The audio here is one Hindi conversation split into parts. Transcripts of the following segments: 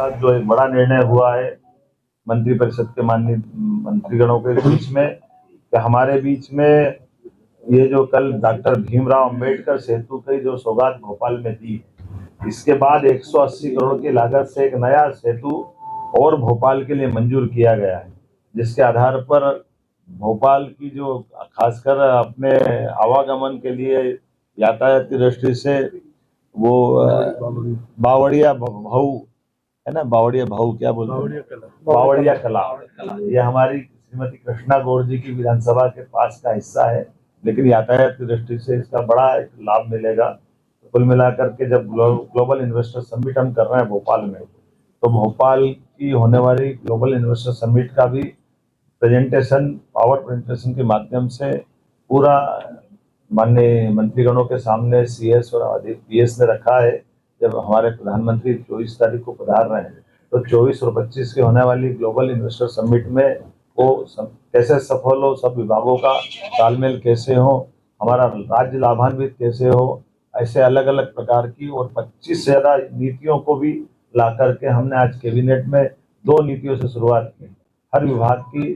साथ जो एक बड़ा निर्णय हुआ है मंत्रिपरिषद के माननीय मंत्रीगणों के बीच में कि हमारे बीच में ये जो कल डॉक्टर भीमराव अंबेडकर सेतु की जो सौगात भोपाल में दी, इसके बाद 180 करोड़ की लागत से एक नया सेतु और भोपाल के लिए मंजूर किया गया है, जिसके आधार पर भोपाल की जो खासकर अपने आवागमन के लिए यातायात की दृष्टि से वो बावड़िया भाऊ है ना, बावड़िया भाऊ क्या बोलते हैं, बावड़िया कला, ये हमारी श्रीमती कृष्णा गौड़ जी की विधानसभा के पास का हिस्सा है, लेकिन यातायात की दृष्टि से इसका बड़ा एक लाभ मिलेगा। कुल मिलाकर के जब ग्लोबल इन्वेस्टर समिट हम कर रहे हैं भोपाल में, तो भोपाल की होने वाली ग्लोबल इन्वेस्टर समिट का भी प्रेजेंटेशन, पावर प्रेजेंटेशन के माध्यम से पूरा माननीय मंत्रीगणों के सामने सीएस और पीएस ने रखा है। जब हमारे प्रधानमंत्री 24 तारीख को पधार रहे हैं, तो 24 और 25 के होने वाली ग्लोबल इन्वेस्टर समिट में वो कैसे सफल हो, सब विभागों का तालमेल कैसे हो, हमारा राज्य लाभान्वित कैसे हो, ऐसे अलग अलग प्रकार की और 25 से ज़्यादा नीतियों को भी ला करके हमने आज कैबिनेट में 2 नीतियों से शुरुआत की। हर विभाग की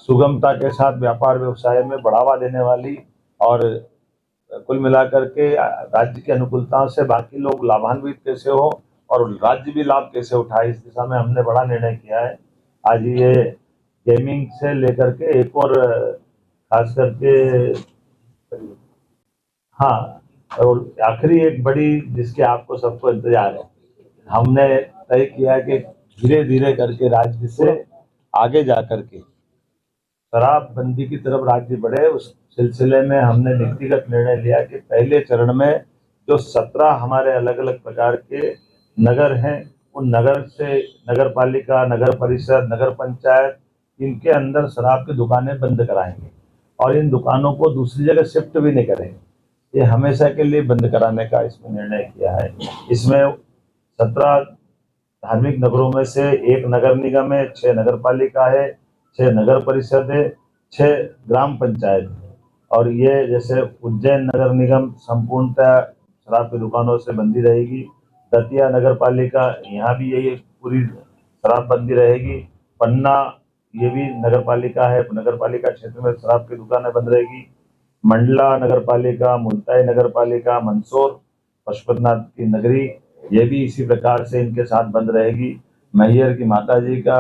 सुगमता के साथ व्यापार व्यवसाय में बढ़ावा देने वाली और कुल मिलाकर के राज्य की अनुकूलताओं से बाकी लोग लाभान्वित कैसे हो और राज्य भी लाभ कैसे उठाए, इस दिशा में हमने बड़ा निर्णय किया है। आज ये गेमिंग से लेकर के एक और खास करके हाँ, और आखिरी एक बड़ी जिसके आपको सबको इंतजार है, हमने तय किया कि धीरे धीरे करके राज्य से आगे जा करके शराबबंदी की तरफ राज्य बढ़े। उस सिलसिले में हमने नीतिगत निर्णय लिया कि पहले चरण में जो 17 हमारे अलग अलग प्रकार के नगर हैं, उन नगर से नगर पालिका, नगर परिषद, नगर पंचायत, इनके अंदर शराब की दुकानें बंद कराएंगे और इन दुकानों को दूसरी जगह शिफ्ट भी नहीं करेंगे। ये हमेशा के लिए बंद कराने का इसमें निर्णय किया है। इसमें 17 धार्मिक नगरों में से एक नगर निगम है, 6 नगर पालिका है, 6 नगर परिषद है, 6 ग्राम पंचायत है। और ये जैसे उज्जैन नगर निगम संपूर्णतः शराब की दुकानों से बंदी रहेगी। दतिया नगर पालिका, यहाँ भी यही पूरी शराबबंदी रहेगी। पन्ना ये भी नगर पालिका है, नगर पालिका क्षेत्र में शराब की दुकानें बंद रहेगी। मंडला नगर पालिका, मुल्ताई नगर पालिका, मंदसौर पशुपतिनाथ की नगरी, ये भी इसी प्रकार से इनके साथ बंद रहेगी। मैहर की माताजी का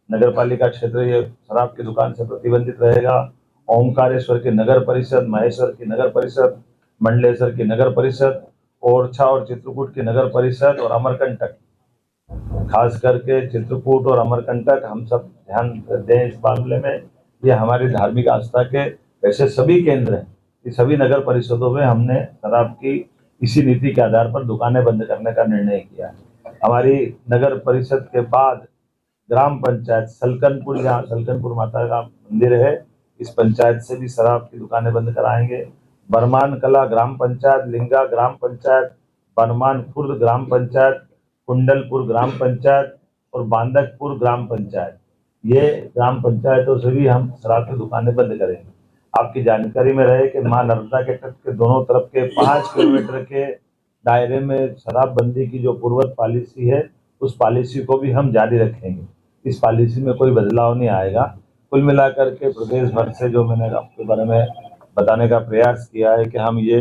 नगर पालिका क्षेत्र ये शराब की दुकान से प्रतिबंधित रहेगा। ओमकारेश्वर की नगर परिषद, महेश्वर की नगर परिषद, मंडलेश्वर की नगर परिषद, ओरछा और चित्रकूट की नगर परिषद और अमरकंटक, खास करके चित्रकूट और अमरकंटक हम सब ध्यान दें इस मामले में। ये हमारी धार्मिक आस्था के ऐसे सभी केंद्र हैं कि सभी नगर परिषदों में हमने शराब की इसी नीति के आधार पर दुकानें बंद करने का निर्णय किया है। हमारी नगर परिषद के बाद ग्राम पंचायत सलकनपुर, जहाँ सलकनपुर माता का मंदिर है, इस पंचायत से भी शराब की दुकानें बंद कराएंगे। बरमान कला ग्राम पंचायत, लिंगा ग्राम पंचायत, बरमान खुर्द ग्राम पंचायत, कुंडलपुर ग्राम पंचायत और बांदकपुर ग्राम पंचायत, ये ग्राम पंचायतों से भी हम शराब की दुकानें बंद करेंगे। आपकी जानकारी में रहे कि मां नर्मदा के तट के दोनों तरफ के 5 किलोमीटर के दायरे में शराबबंदी की जो पूर्वत पॉलिसी है, उस पॉलिसी को भी हम जारी रखेंगे। इस पॉलिसी में कोई बदलाव नहीं आएगा। कुल मिलाकर के प्रदेश भर से जो मैंने आपके बारे में बताने का प्रयास किया है कि हम ये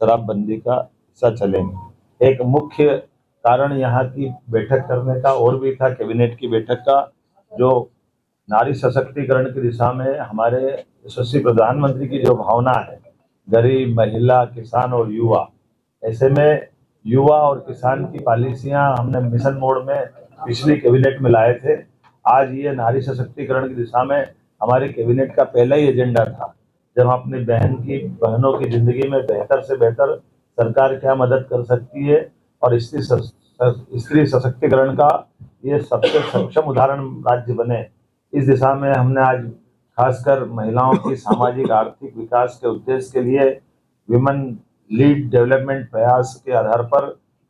शराबबंदी का हिस्सा चलेंगे। एक मुख्य कारण यहाँ की बैठक करने का और भी था, कैबिनेट की बैठक का, जो नारी सशक्तिकरण की दिशा में हमारे यशस्वी प्रधानमंत्री की जो भावना है, गरीब, महिला, किसान और युवा, ऐसे में युवा और किसान की पॉलिसियां हमने मिशन मोड में पिछली कैबिनेट में लाए थे। आज ये नारी सशक्तिकरण की दिशा में हमारी कैबिनेट का पहला ही एजेंडा था, जब हम अपनी बहनों की जिंदगी में बेहतर से बेहतर सरकार क्या मदद कर सकती है और स्त्री सशक्तिकरण का ये सबसे सक्षम उदाहरण राज्य बने, इस दिशा में हमने आज खासकर महिलाओं की सामाजिक आर्थिक विकास के उद्देश्य के लिए विमेन लीड डेवलपमेंट प्रयास के आधार पर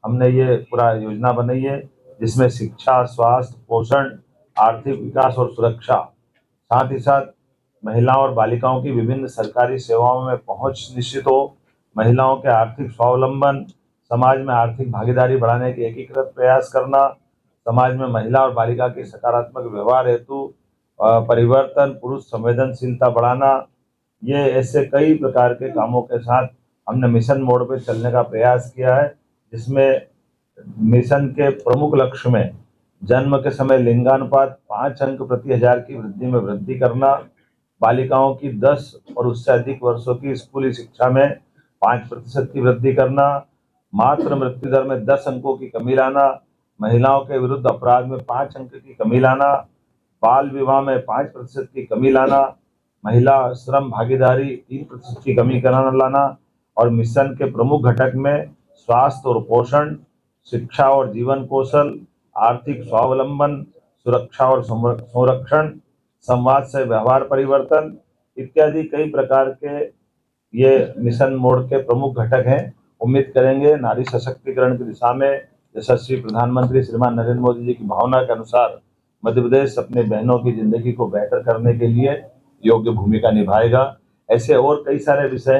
हमने ये पूरा योजना बनाई है, जिसमें शिक्षा, स्वास्थ्य, पोषण, आर्थिक विकास और सुरक्षा, साथ ही साथ महिलाओं और बालिकाओं की विभिन्न सरकारी सेवाओं में पहुंच निश्चित हो, महिलाओं के आर्थिक स्वावलंबन, समाज में आर्थिक भागीदारी बढ़ाने के एकीकृत प्रयास करना, समाज में महिला और बालिका के सकारात्मक व्यवहार हेतु परिवर्तन, पुरुष संवेदनशीलता बढ़ाना, ये ऐसे कई प्रकार के कामों के साथ हमने मिशन मोड पे चलने का प्रयास किया है, जिसमें मिशन के प्रमुख लक्ष्य में जन्म के समय लिंगानुपात 5 अंक प्रति हजार की वृद्धि में वृद्धि करना, बालिकाओं की 10 और उससे अधिक वर्षों की स्कूली शिक्षा में 5% की वृद्धि करना, मातृ मृत्यु दर में 10 अंकों की कमी लाना, महिलाओं के विरुद्ध अपराध में 5 अंक की कमी लाना, बाल विवाह में 5% की कमी लाना, महिला श्रम भागीदारी 3% की कमी कराना लाना और मिशन के प्रमुख घटक में स्वास्थ्य और पोषण, शिक्षा और जीवन कौशल, आर्थिक स्वावलंबन, सुरक्षा और संरक्षण, संवाद से व्यवहार परिवर्तन इत्यादि कई प्रकार के ये मिशन मोड के प्रमुख घटक हैं। उम्मीद करेंगे नारी सशक्तिकरण की दिशा में यशस्वी प्रधानमंत्री श्रीमान नरेंद्र मोदी जी की भावना के अनुसार मध्य प्रदेश अपने बहनों की जिंदगी को बेहतर करने के लिए योग्य भूमिका निभाएगा। ऐसे और कई सारे विषय